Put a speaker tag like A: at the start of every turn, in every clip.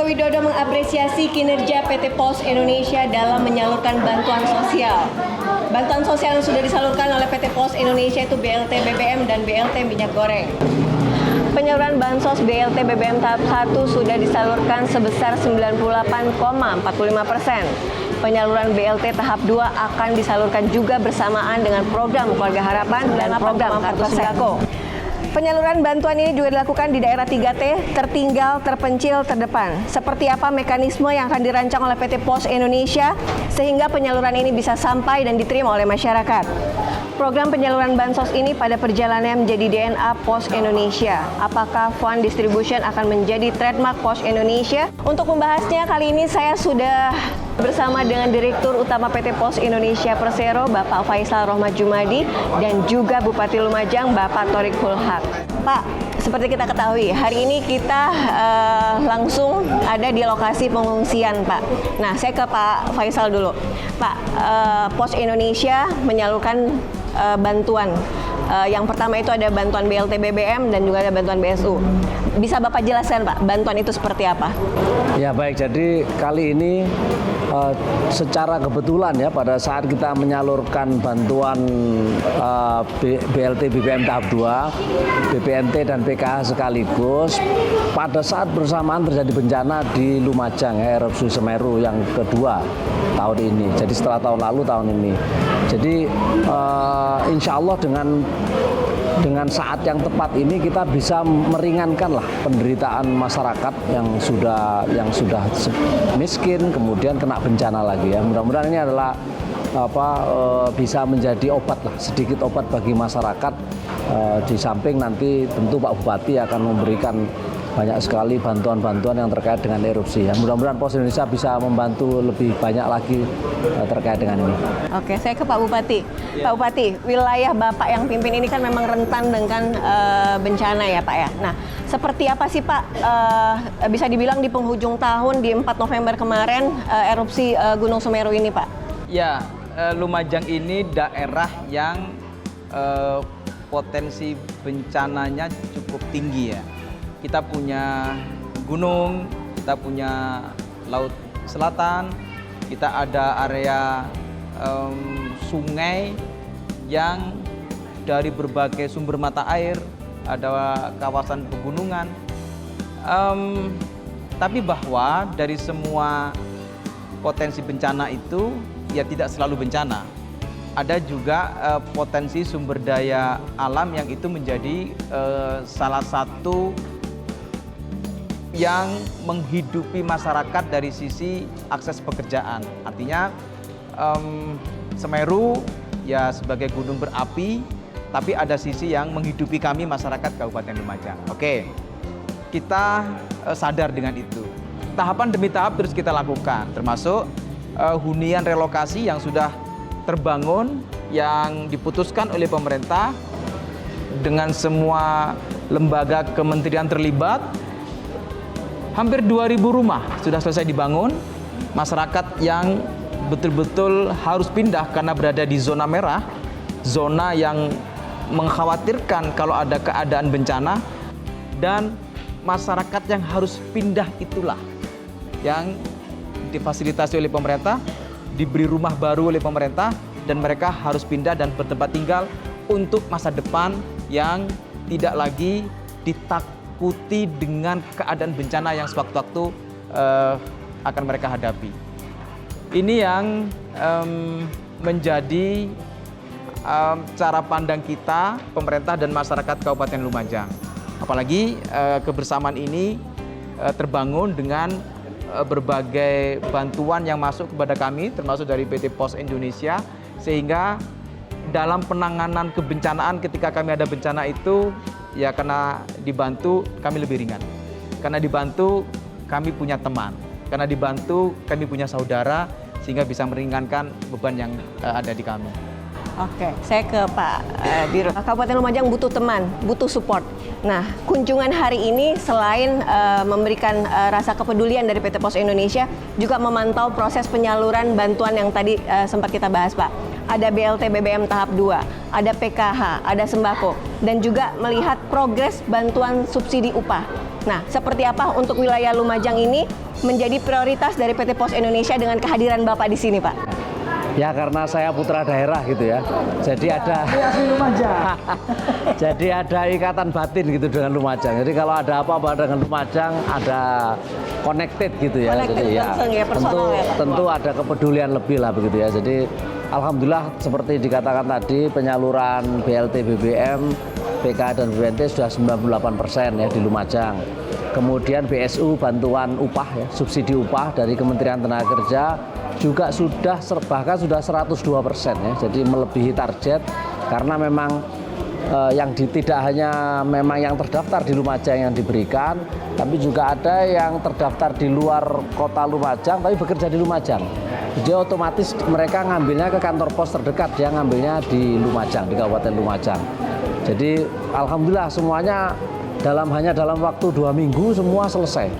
A: Joko Widodo mengapresiasi kinerja PT Pos Indonesia dalam menyalurkan bantuan sosial. Bantuan sosial yang sudah disalurkan oleh PT Pos Indonesia itu BLT BBM dan BLT minyak goreng. Penyaluran bansos BLT BBM tahap 1 sudah disalurkan sebesar 98,45%. Penyaluran BLT tahap 2 akan disalurkan juga bersamaan dengan program Keluarga Harapan dan program Kartu Sembako. Penyaluran bantuan ini juga dilakukan di daerah 3T, tertinggal, terpencil, terdepan. Seperti apa mekanisme yang akan dirancang oleh PT Pos Indonesia sehingga penyaluran ini bisa sampai dan diterima oleh masyarakat. Program penyaluran bansos ini pada perjalanannya menjadi DNA Pos Indonesia. Apakah fund distribution akan menjadi trademark Pos Indonesia? Untuk membahasnya kali ini saya sudah bersama dengan Direktur Utama PT Pos Indonesia Persero, Bapak Faisal Rohmat Jumadi, dan juga Bupati Lumajang, Bapak Thorik Hulhaq. Pak, seperti kita ketahui, hari ini kita langsung ada di lokasi pengungsian, Pak. Nah, saya ke Pak Faisal dulu. Pak, Pos Indonesia menyalurkan bantuan. Yang pertama itu ada bantuan BLT BBM dan juga ada bantuan BSU. Bisa Bapak jelaskan, Pak, bantuan itu seperti apa?
B: Ya baik, jadi kali ini secara kebetulan ya pada saat kita menyalurkan bantuan BLT BBM tahap 2, BPNT dan PKH sekaligus, pada saat bersamaan terjadi bencana di Lumajang, erupsi Semeru yang kedua tahun ini. Jadi setelah tahun lalu, tahun ini. Jadi insya Allah dengan saat yang tepat ini kita bisa meringankan lah penderitaan masyarakat yang sudah miskin kemudian kena bencana lagi ya. Mudah-mudahan ini adalah bisa menjadi obat lah, sedikit obat bagi masyarakat. Di samping nanti tentu Pak Bupati akan memberikan banyak sekali bantuan-bantuan yang terkait dengan erupsi ya. Mudah-mudahan Pos Indonesia bisa membantu lebih banyak lagi terkait dengan ini.
A: Oke, saya ke Pak Bupati. Ya. Pak Bupati, wilayah Bapak yang pimpin ini kan memang rentan dengan bencana ya Pak ya. Nah, seperti apa sih Pak, bisa dibilang di penghujung tahun di 4 November kemarin erupsi Gunung Semeru ini Pak?
C: Ya, Lumajang ini daerah yang potensi bencananya cukup tinggi ya. Kita punya gunung, kita punya laut selatan, kita ada area sungai yang dari berbagai sumber mata air, ada kawasan pegunungan. Tapi bahwa dari semua potensi bencana itu ya tidak selalu bencana. Ada juga potensi sumber daya alam yang itu menjadi salah satu yang menghidupi masyarakat dari sisi akses pekerjaan. Artinya Semeru ya sebagai gunung berapi, tapi ada sisi yang menghidupi kami masyarakat Kabupaten Lumajang. Oke, kita sadar dengan itu. Tahapan demi tahap terus kita lakukan, termasuk hunian relokasi yang sudah terbangun, yang diputuskan oleh pemerintah dengan semua lembaga kementerian terlibat. Hampir 2.000 rumah sudah selesai dibangun. Masyarakat yang betul-betul harus pindah karena berada di zona merah, zona yang mengkhawatirkan kalau ada keadaan bencana, dan masyarakat yang harus pindah itulah yang difasilitasi oleh pemerintah, diberi rumah baru oleh pemerintah, dan mereka harus pindah dan bertempat tinggal untuk masa depan yang tidak lagi ditakuti dengan keadaan bencana yang sewaktu-waktu akan mereka hadapi. Ini yang menjadi cara pandang kita, pemerintah dan masyarakat Kabupaten Lumajang. Apalagi kebersamaan ini terbangun dengan berbagai bantuan yang masuk kepada kami, termasuk dari PT Pos Indonesia, sehingga dalam penanganan kebencanaan ketika kami ada bencana itu, ya karena dibantu kami lebih ringan. Karena dibantu kami punya teman. Karena dibantu kami punya saudara, sehingga bisa meringankan beban yang ada di kami.
A: Oke, saya ke Pak Dirut. Kabupaten Lumajang butuh teman, butuh support. Nah, kunjungan hari ini selain memberikan rasa kepedulian dari PT Pos Indonesia, juga memantau proses penyaluran bantuan yang tadi sempat kita bahas, Pak. Ada BLT BBM tahap 2, ada PKH, ada sembako, dan juga melihat progres bantuan subsidi upah. Nah, seperti apa untuk wilayah Lumajang ini menjadi prioritas dari PT Pos Indonesia dengan kehadiran Bapak di sini, Pak?
B: Ya karena saya putra daerah gitu ya. Jadi ada jadi ada ikatan batin gitu dengan Lumajang. Jadi kalau ada apa-apa dengan Lumajang ada connected gitu ya.
A: Connected
B: Jadi
A: langsung ya, personal ya, Pak?
B: tentu ada kepedulian lebih lah begitu ya. Jadi alhamdulillah seperti dikatakan tadi penyaluran BLT BBM, PK dan BPNT sudah 98% ya di Lumajang. Kemudian BSU bantuan upah ya, subsidi upah dari Kementerian Tenaga Kerja juga sudah bahkan sudah 102% ya. Jadi melebihi target karena memang tidak hanya memang yang terdaftar di Lumajang yang diberikan, tapi juga ada yang terdaftar di luar kota Lumajang tapi bekerja di Lumajang. Jadi otomatis mereka ngambilnya ke kantor pos terdekat, dia ngambilnya di Lumajang, di Kabupaten Lumajang. Jadi alhamdulillah semuanya hanya dalam waktu 2 minggu semua selesai.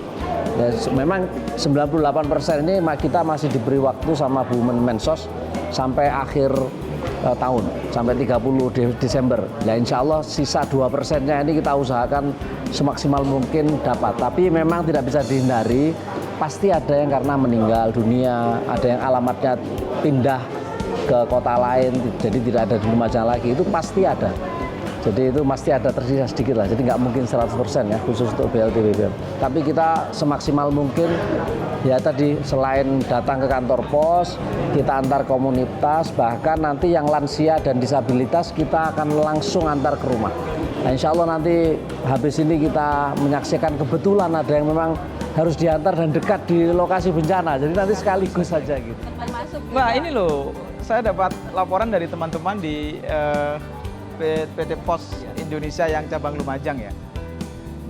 B: Ya, memang 98% ini kita masih diberi waktu sama Bu Mensos sampai akhir tahun, sampai 30 Desember. Ya insya Allah sisa 2%-nya ini kita usahakan semaksimal mungkin dapat. Tapi memang tidak bisa dihindari, pasti ada yang karena meninggal dunia, ada yang alamatnya pindah ke kota lain, jadi tidak ada di Lumajang lagi, itu pasti ada. Jadi itu pasti ada tersisa sedikit lah, jadi nggak mungkin 100% ya khusus untuk BLT BBM. Tapi kita semaksimal mungkin ya tadi selain datang ke kantor pos, kita antar komunitas, bahkan nanti yang lansia dan disabilitas kita akan langsung antar ke rumah. Nah insya Allah nanti habis ini kita menyaksikan kebetulan ada yang memang harus diantar dan dekat di lokasi bencana, jadi nanti sekaligus saja gitu.
C: Mbak ini loh, saya dapat laporan dari teman-teman di PT Pos Indonesia yang cabang Lumajang ya.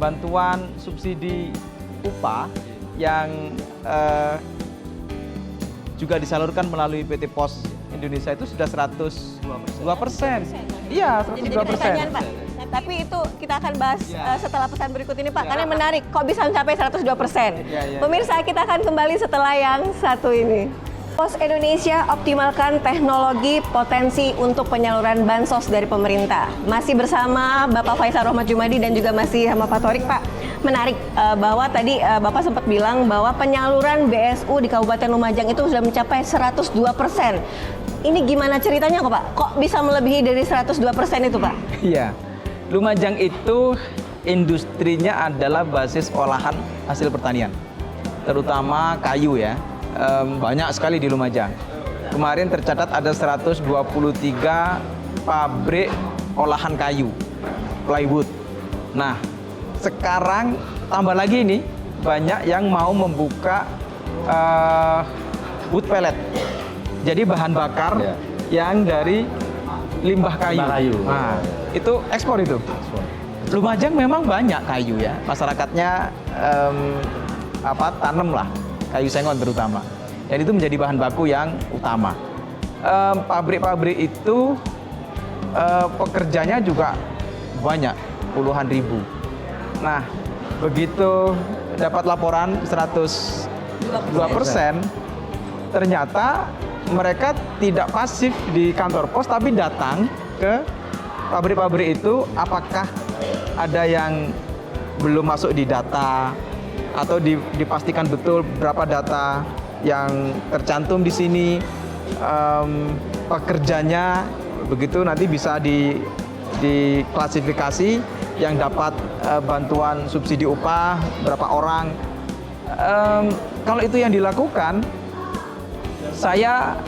C: Bantuan subsidi upah yang juga disalurkan melalui PT Pos Indonesia itu sudah 102%. Iya, 102%.
A: Tapi itu kita akan bahas setelah pesan berikut ini, Pak. Karena menarik, kok bisa mencapai 102%. Pemirsa, kita akan kembali setelah yang satu ini. Pos Indonesia optimalkan teknologi potensi untuk penyaluran bansos dari pemerintah. Masih bersama Bapak Faisal Rohmat Jumadi dan juga masih sama Pak Torik, Pak. Menarik bahwa tadi Bapak sempat bilang bahwa penyaluran BSU di Kabupaten Lumajang itu sudah mencapai 102%. Ini gimana ceritanya kok, Pak? Kok bisa melebihi dari 102% itu, Pak?
C: Iya, Lumajang itu industrinya adalah basis olahan hasil pertanian, terutama kayu ya. Banyak sekali di Lumajang. Kemarin tercatat ada 123 pabrik olahan kayu, plywood. Nah, sekarang tambah lagi ini banyak yang mau membuka wood pellet. Jadi bahan bakar yang dari limbah kayu. Nah, itu ekspor itu. Lumajang memang banyak kayu ya. Masyarakatnya tanam lah. Kayu sengon terutama, dan itu menjadi bahan baku yang utama. Pabrik-pabrik itu pekerjanya juga banyak, puluhan ribu. Nah, begitu dapat laporan 102%, ternyata mereka tidak pasif di kantor pos, tapi datang ke pabrik-pabrik itu. Apakah ada yang belum masuk di data, atau dipastikan betul berapa data yang tercantum di sini, pekerjanya, begitu nanti bisa diklasifikasi yang dapat bantuan subsidi upah, berapa orang. Kalau itu yang dilakukan, saya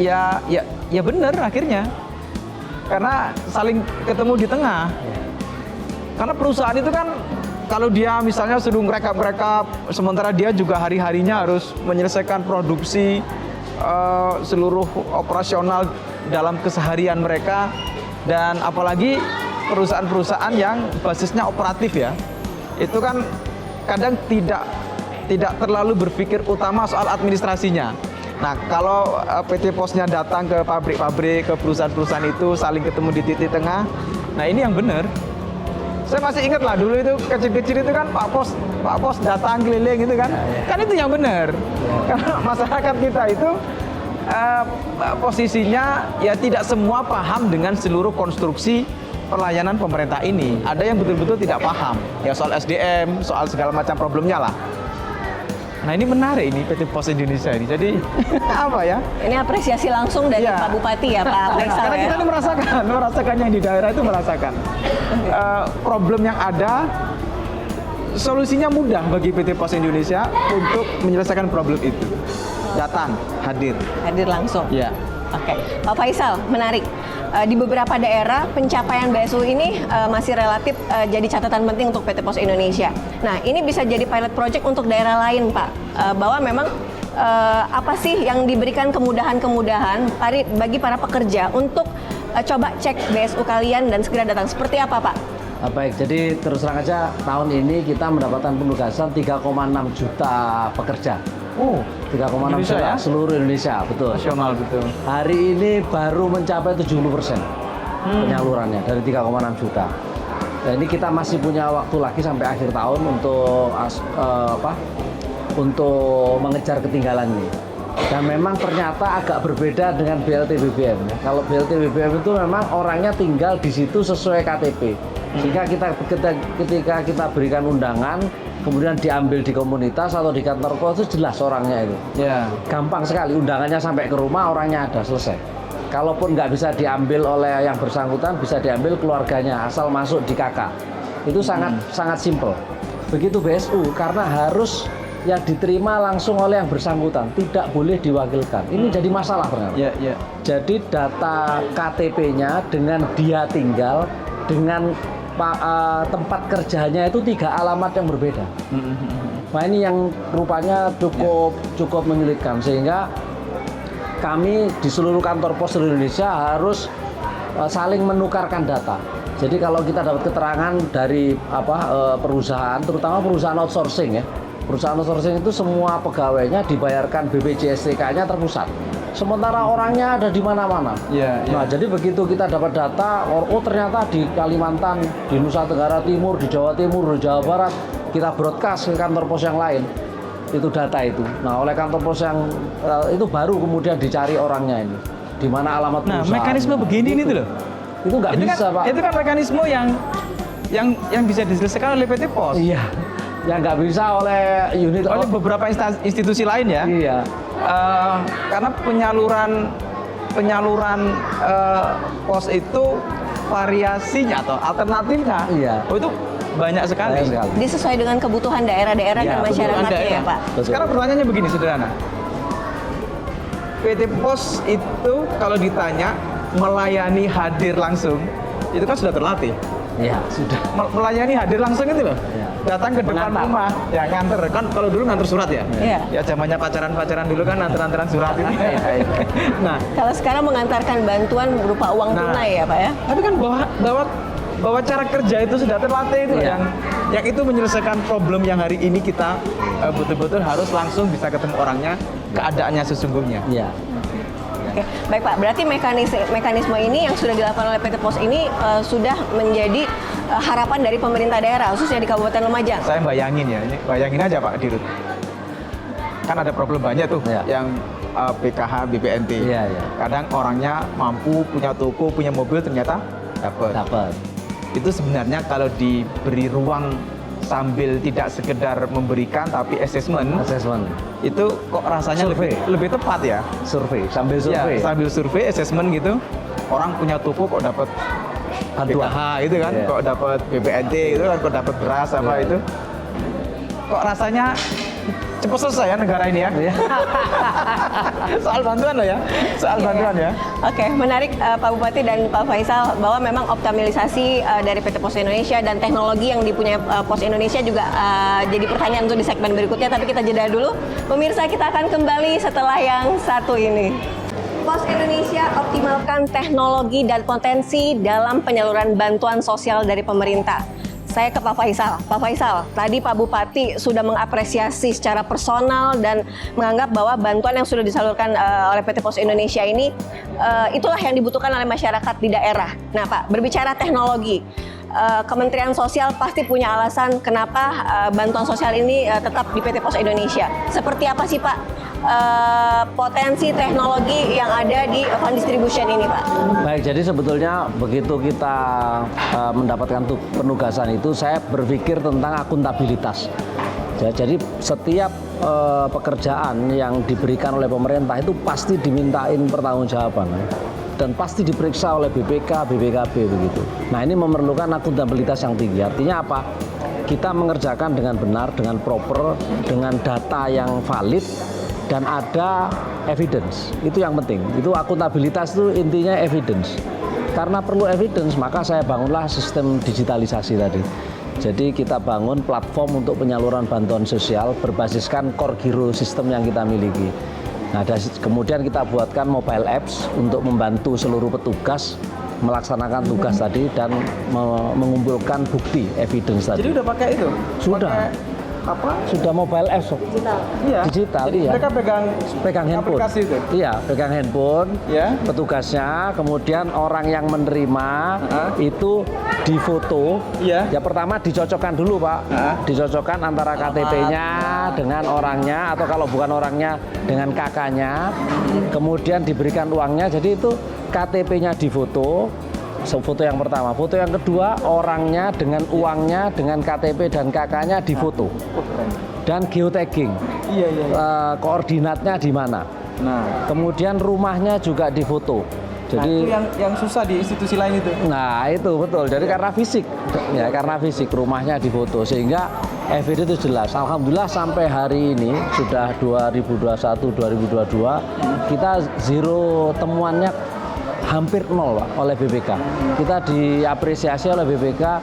C: ya benar akhirnya, karena saling ketemu di tengah. Karena perusahaan itu kan, kalau dia misalnya suruh ngerekap, sementara dia juga hari-harinya harus menyelesaikan produksi, seluruh operasional dalam keseharian mereka, dan apalagi perusahaan-perusahaan yang basisnya operatif ya, itu kan kadang tidak terlalu berpikir utama soal administrasinya. Nah, kalau PT Posnya datang ke pabrik-pabrik, ke perusahaan-perusahaan itu, saling ketemu di titik tengah, nah ini yang benar. Saya masih ingat lah dulu itu kecil-kecil itu kan Pak Pos datang keliling gitu kan. Kan itu yang benar. Karena masyarakat kita itu posisinya ya tidak semua paham dengan seluruh konstruksi pelayanan pemerintah ini ada yang betul-betul tidak paham ya soal SDM, soal segala macam problemnya lah. Nah ini menarik ini PT Pos Indonesia ini. Jadi apa ya?
A: Ini apresiasi langsung dari
C: Iya.
A: Pak Bupati ya Pak Faisal
C: Karena
A: ya.
C: kita ini merasakan yang di daerah itu merasakan problem yang ada. Solusinya mudah bagi PT Pos Indonesia untuk menyelesaikan problem itu. Datang, hadir.
A: Hadir langsung.
C: Ya.
A: Oke, Pak Faisal, menarik. Di beberapa daerah pencapaian BSU ini masih relatif jadi catatan penting untuk PT Pos Indonesia. Nah, ini bisa jadi pilot project untuk daerah lain, Pak. Bahwa memang apa sih yang diberikan kemudahan-kemudahan bagi para pekerja untuk coba cek BSU kalian dan segera datang. Seperti apa, Pak?
B: Baik, jadi terus terang aja tahun ini kita mendapatkan penugasan 3,6 juta pekerja.
C: Oh,
B: 3,6
C: Indonesia
B: juta
C: ya?
B: seluruh Indonesia, betul.
C: nasional betul.
B: Hari ini baru mencapai 70% penyalurannya dari 3,6 juta. Dan ini kita masih punya waktu lagi sampai akhir tahun untuk mengejar ketinggalan ini. Dan memang ternyata agak berbeda dengan BLT BBM. Ya. Kalau BLT BBM itu memang orangnya tinggal di situ sesuai KTP. Sehingga ketika kita berikan undangan, kemudian diambil di komunitas atau di kantor pos itu jelas orangnya itu.
C: Ya.
B: Gampang sekali, undangannya sampai ke rumah, orangnya ada, selesai. Kalaupun nggak bisa diambil oleh yang bersangkutan, bisa diambil keluarganya, asal masuk di KK. Itu sangat simpel. Begitu BSU, karena harus yang diterima langsung oleh yang bersangkutan, tidak boleh diwakilkan. Ini jadi masalah ternyata.
C: Ya, ya.
B: Jadi data KTP-nya dengan dia tinggal, dengan tempat kerjanya itu 3 alamat yang berbeda. Nah ini yang rupanya cukup menyulitkan, sehingga kami di seluruh kantor pos seluruh Indonesia harus saling menukarkan data. Jadi kalau kita dapat keterangan dari perusahaan, terutama perusahaan outsourcing ya, perusahaan outsourcing itu semua pegawainya dibayarkan BPJS-TK-nya terpusat. Sementara orangnya ada di mana-mana.
C: Ya, ya.
B: Nah, jadi begitu kita dapat data, oh ternyata di Kalimantan, di Nusa Tenggara Timur, di Jawa Timur, di Jawa Barat, kita broadcast ke kantor pos yang lain. Itu data itu. Nah, oleh kantor pos yang itu baru kemudian dicari orangnya ini. Di mana alamat
C: Nah,
B: perusahaan.
C: mekanisme begini ini tuh loh.
B: Itu nggak bisa, Pak.
C: Itu kan mekanisme yang bisa diselesaikan oleh PT Pos.
B: Iya. Yang nggak bisa oleh unit
C: Oleh beberapa institusi lain ya.
B: Iya.
C: Karena penyaluran pos itu variasinya atau alternatifnya,
B: Iya.
C: itu banyak sekali.
B: Banyak sekali.
A: Dia sesuai dengan kebutuhan daerah-daerah
B: Ya,
A: dan
B: kebutuhan
A: masyarakatnya ya
C: daerah.
A: Pak.
B: Betul.
C: Sekarang pertanyaannya begini sederhana. PT Pos itu kalau ditanya melayani hadir langsung, itu kan sudah terlatih.
B: Iya, sudah.
C: Melayani hadir langsung itu loh.
B: Iya.
C: Datang ke depan
B: Mengantar.
C: rumah, ya nganter. Kan kalau dulu nganter surat ya.
A: Iya.
C: Ya zamannya pacaran-pacaran dulu kan nganter-nganteran surat ini. Nah,
A: Kalau sekarang mengantarkan bantuan berupa uang
C: Nah.
A: tunai ya Pak ya.
C: tapi kan bahwa cara kerja itu sudah terlatih itu
B: Iya.
C: yang itu menyelesaikan problem yang hari ini kita betul-betul harus langsung bisa ketemu orangnya, keadaannya sesungguhnya.
B: Iya.
A: Oke, baik Pak. Berarti mekanisme ini yang sudah dilakukan oleh PT Pos ini sudah menjadi harapan dari pemerintah daerah, khususnya di Kabupaten Lumajang.
C: Saya bayangin ya, ini bayangin aja Pak Dirut. Kan ada problem banyak tuh
B: Iya.
C: yang PKH, BPNT.
B: Iya, iya.
C: Kadang orangnya mampu, punya toko, punya mobil, ternyata dapat.
B: Dapat.
C: Itu sebenarnya kalau diberi ruang sambil tidak sekedar memberikan tapi assessment, itu kok rasanya
B: Survei.
C: lebih tepat ya.
B: Survei, sambil survei.
C: Ya, sambil survei, assessment gitu. Orang punya toko kok dapat
B: Bantuan.
C: PKH itu kan,
B: Iya.
C: kok dapat BPNT itu kan, kok dapat beras apa
B: Iya.
C: itu. Kok rasanya cepat selesai ya negara ini ya.
B: Iya.
C: Soal bantuan loh ya. Soal bantuan ya.
A: Oke, menarik Pak Bupati dan Pak Faisal bahwa memang optimalisasi dari PT Pos Indonesia dan teknologi yang dipunyai Pos Indonesia juga jadi pertanyaan untuk di segmen berikutnya, tapi kita jeda dulu. Pemirsa, kita akan kembali setelah yang satu ini. Pos Indonesia optimalkan teknologi dan potensi dalam penyaluran bantuan sosial dari pemerintah. Saya ke Pak Faisal. Pak Faisal, tadi Pak Bupati sudah mengapresiasi secara personal dan menganggap bahwa bantuan yang sudah disalurkan oleh PT Pos Indonesia ini itulah yang dibutuhkan oleh masyarakat di daerah. Nah Pak, berbicara teknologi, Kementerian Sosial pasti punya alasan kenapa bantuan sosial ini tetap di PT Pos Indonesia. Seperti apa sih Pak potensi teknologi yang ada di fund distribution ini, Pak?
B: Baik, jadi sebetulnya begitu kita mendapatkan penugasan itu, saya berpikir tentang akuntabilitas. Ya, jadi setiap pekerjaan yang diberikan oleh pemerintah itu pasti dimintain pertanggungjawaban dan pasti diperiksa oleh BPK, BPKB begitu. Nah, ini memerlukan akuntabilitas yang tinggi. Artinya apa? Kita mengerjakan dengan benar, dengan proper, dengan data yang valid dan ada evidence. Itu yang penting. Itu akuntabilitas itu intinya evidence. Karena perlu evidence, maka saya bangunlah sistem digitalisasi tadi. Jadi kita bangun platform untuk penyaluran bantuan sosial berbasiskan core giro sistem yang kita miliki. Nah, kemudian kita buatkan mobile apps untuk membantu seluruh petugas melaksanakan tugas tadi dan mengumpulkan bukti evidence tadi.
C: Jadi udah pakai itu?
B: Sudah.
C: Pakai apa?
B: Sudah mobile apps.
C: Iya.
B: Digital,
C: jadi
B: iya.
C: Mereka pegang
B: handphone.
C: aplikasi itu?
B: Iya, pegang handphone.
C: Ya.
B: Petugasnya, kemudian orang yang menerima itu difoto.
C: Iya.
B: Ya pertama dicocokkan dulu, Pak. Dicocokkan antara KTP-nya dengan orangnya, atau kalau bukan orangnya dengan kakaknya. Kemudian diberikan uangnya. Jadi itu KTP-nya difoto. Foto yang pertama, foto yang kedua orangnya dengan uangnya, dengan KTP dan kakaknya difoto, dan geotagging, koordinatnya di mana. Nah, kemudian rumahnya juga difoto. Jadi
C: itu yang susah di institusi lain itu.
B: Nah, itu betul. Jadi karena fisik, ya karena fisik rumahnya difoto sehingga evidence itu jelas. Alhamdulillah sampai hari ini sudah 2021-2022 kita zero temuannya. Hampir nol, Pak, oleh BPK. Kita diapresiasi oleh BPK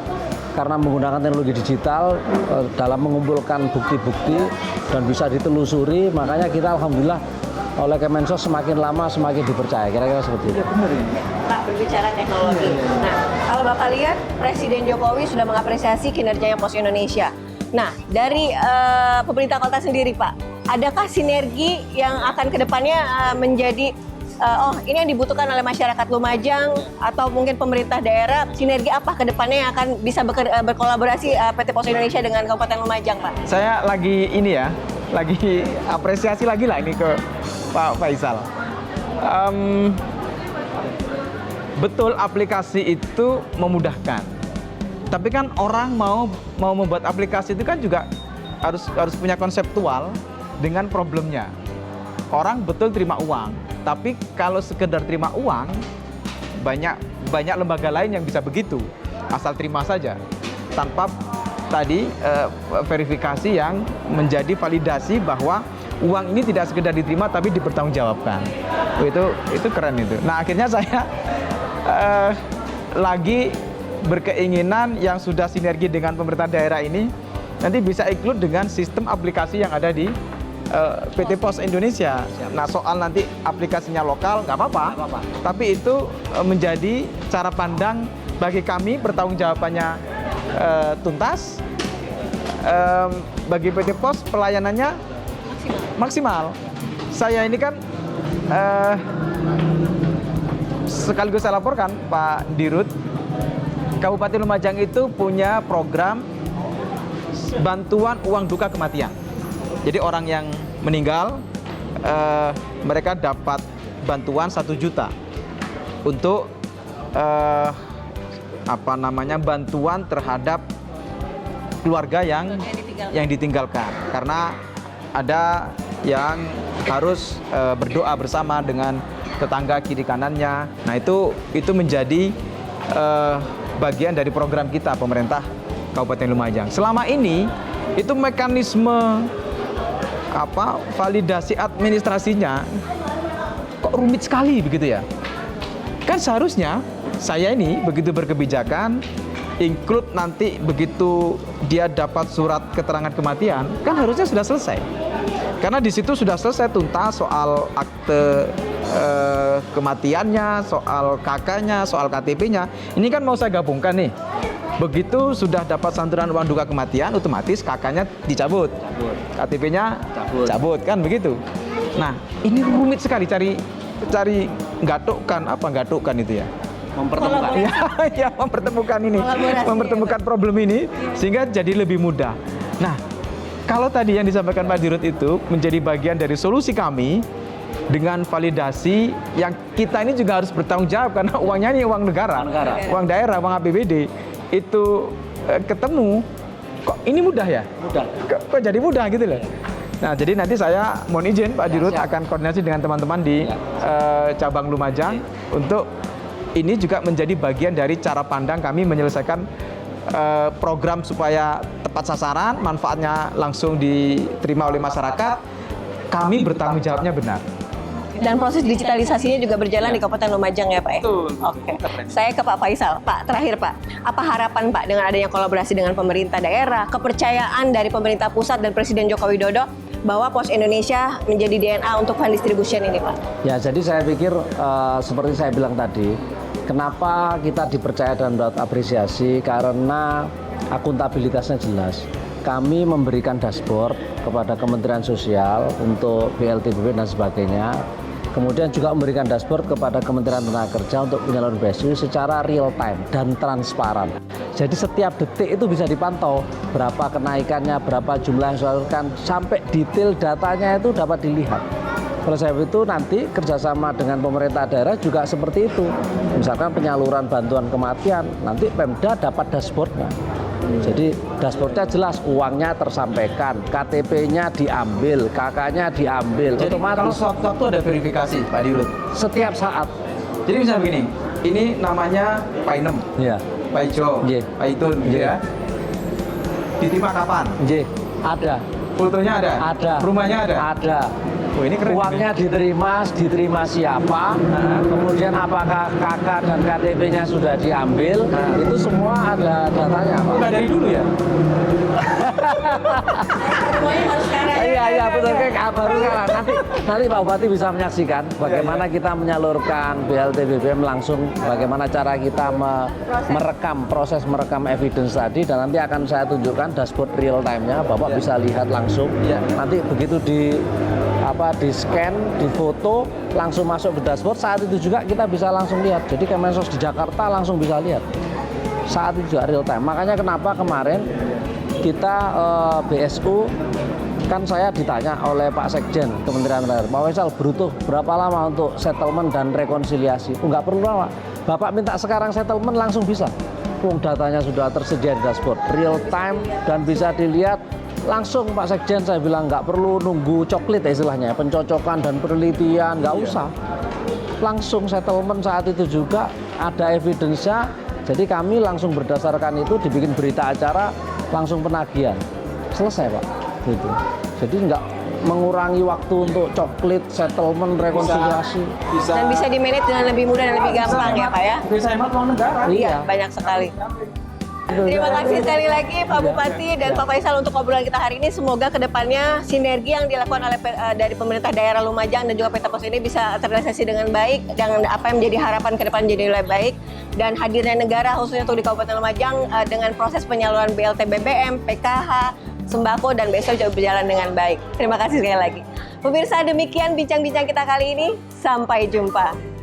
B: karena menggunakan teknologi digital dalam mengumpulkan bukti-bukti dan bisa ditelusuri. Makanya kita alhamdulillah oleh Kemensos semakin lama semakin dipercaya. Kira-kira seperti itu.
A: Pak, berbicara teknologi. Nah, kalau Bapak lihat Presiden Jokowi sudah mengapresiasi kinerjanya Pos Indonesia. Nah, dari pemerintah kota sendiri, Pak, adakah sinergi yang akan kedepannya menjadi ini yang dibutuhkan oleh masyarakat Lumajang atau mungkin pemerintah daerah, sinergi apa ke depannya yang akan bisa berkolaborasi PT Pos Indonesia dengan Kabupaten Lumajang, Pak?
C: Saya lagi lagi apresiasi lagi lah ini ke Pak Faisal. Betul, aplikasi itu memudahkan. Tapi kan orang mau membuat aplikasi itu kan juga harus punya konseptual dengan problemnya. Orang betul terima uang, tapi kalau sekedar terima uang, banyak lembaga lain yang bisa begitu, asal terima saja, tanpa tadi verifikasi yang menjadi validasi bahwa uang ini tidak sekedar diterima, tapi dipertanggungjawabkan. Itu keren itu. Nah, akhirnya saya lagi berkeinginan yang sudah sinergi dengan pemerintah daerah ini, nanti bisa include dengan sistem aplikasi yang ada di PT Pos Indonesia. Nah, soal nanti aplikasinya lokal nggak apa-apa, tapi itu menjadi cara pandang bagi kami, pertanggungjawabannya tuntas, bagi PT Pos pelayanannya maksimal. Saya ini kan sekaligus saya laporkan Pak Dirut, Kabupaten Lumajang itu punya program bantuan uang duka kematian. Jadi orang yang meninggal, mereka dapat bantuan 1 juta untuk bantuan terhadap keluarga yang ditinggalkan. Karena ada yang harus berdoa bersama dengan tetangga kiri kanannya. Nah, itu menjadi bagian dari program kita pemerintah Kabupaten Lumajang. Selama ini itu mekanisme validasi administrasinya kok rumit sekali begitu ya. Kan seharusnya saya ini begitu berkebijakan include nanti begitu dia dapat surat keterangan kematian, kan harusnya sudah selesai. Karena di situ sudah selesai tuntas soal akte kematiannya, soal kakaknya, soal KTP-nya. Ini kan mau saya gabungkan nih. Begitu sudah dapat santunan uang duka kematian, otomatis kakaknya dicabut, KTP-nya cabut, kan begitu. Nah, ini rumit sekali cari nggatukkan itu ya.
B: Mempertemukan.
C: Ya, mempertemukan ini, mempertemukan problem ini sehingga jadi lebih mudah. Nah, kalau tadi yang disampaikan Pak Dirut itu menjadi bagian dari solusi kami dengan validasi yang kita ini juga harus bertanggung jawab karena uangnya ini uang negara, uang daerah, uang APBD itu ketemu. Kok ini mudah ya?
B: Mudah.
C: Kok jadi mudah gitu loh. Nah, jadi nanti saya mohon izin Pak Dirut akan koordinasi dengan teman-teman di cabang Lumajang untuk ini juga menjadi bagian dari cara pandang kami menyelesaikan program supaya tepat sasaran, manfaatnya langsung diterima oleh masyarakat. Kami bertanggung jawabnya benar.
A: Dan proses digitalisasinya juga berjalan di Kabupaten Lumajang ya Pak ya?
C: Betul.
A: Oke. Saya ke Pak Faisal. Pak, terakhir Pak, apa harapan Pak dengan adanya kolaborasi dengan pemerintah daerah, kepercayaan dari pemerintah pusat dan Presiden Joko Widodo bahwa Pos Indonesia menjadi DNA untuk fund distribution ini Pak?
B: Ya, jadi saya pikir seperti saya bilang tadi, kenapa kita dipercaya dan mendapat apresiasi karena akuntabilitasnya jelas. Kami memberikan dashboard kepada Kementerian Sosial untuk BLTBB dan sebagainya. Kemudian juga memberikan dashboard kepada Kementerian Tenaga Kerja untuk penyaluran beasiswa secara real time dan transparan. Jadi setiap detik itu bisa dipantau berapa kenaikannya, berapa jumlah yang disalurkan, sampai detail datanya itu dapat dilihat. Oleh sebab itu nanti kerjasama dengan pemerintah daerah juga seperti itu. Misalkan penyaluran bantuan kematian, nanti Pemda dapat dashboardnya. Jadi dashboardnya jelas, uangnya tersampaikan, KTP-nya diambil, KK-nya diambil.
C: Jadi kalau
B: otomatis
C: sewaktu-waktu ada verifikasi Pak Dirut.
B: setiap saat.
C: Jadi misalnya begini, ini namanya Pak Inem,
B: Ya,
C: Pak Ijo,
B: Iya.
C: Pak Itun gitu
B: Iya.
C: ya. Diterima kapan?
B: ada,
C: Fotonya ada?
B: ada.
C: Rumahnya ada?
B: Ada.
C: Oh, ini keren.
B: Uangnya diterima siapa, kemudian apakah KK dan KTP-nya sudah diambil, itu semua ada datanya, Pak.
C: Bukan dari dulu ya?
B: Iya betul, kayak baru sekarang. Nanti Pak Bupati bisa menyaksikan bagaimana kita menyalurkan BLT BBM langsung, bagaimana cara kita proses merekam evidence tadi, dan nanti akan saya tunjukkan dashboard real time-nya, Bapak bisa lihat langsung. Nanti begitu di scan, di foto, langsung masuk ke dashboard, saat itu juga kita bisa langsung lihat. Jadi Kemensos di Jakarta langsung bisa lihat. Saat itu juga real time. Makanya kenapa kemarin kita BSU, kan saya ditanya oleh Pak Sekjen Kementerian Daerah, Pak Faisal, butuh berapa lama untuk settlement dan rekonsiliasi? Enggak perlu lama. Bapak minta sekarang settlement langsung bisa. Datanya sudah tersedia di dashboard, real time, dan bisa dilihat langsung. Pak Sekjen saya bilang nggak perlu nunggu coklit ya istilahnya, pencocokan dan penelitian, nggak usah. Langsung settlement saat itu juga, ada evidence-nya. Jadi kami langsung berdasarkan itu dibikin berita acara, langsung penagihan. Selesai Pak. Gitu. Jadi nggak mengurangi waktu untuk coklit, settlement, rekonsiliasi.
A: Dan bisa di-manage dengan lebih mudah dan lebih gampang ya Pak ya?
C: Bisa hemat uang negara.
A: Iya, banyak sekali. Terima kasih sekali lagi Pak Bupati dan Pak Faisal untuk obrolan kita hari ini. Semoga kedepannya sinergi yang dilakukan oleh dari pemerintah daerah Lumajang dan juga PT Pos ini bisa terrealisasi dengan baik, dengan apa yang menjadi harapan ke depan jadi lebih baik, dan hadirnya negara khususnya untuk di Kabupaten Lumajang dengan proses penyaluran BLT BBM, PKH, sembako dan besok juga berjalan dengan baik. Terima kasih sekali lagi. Pemirsa, demikian bincang-bincang kita kali ini. Sampai jumpa.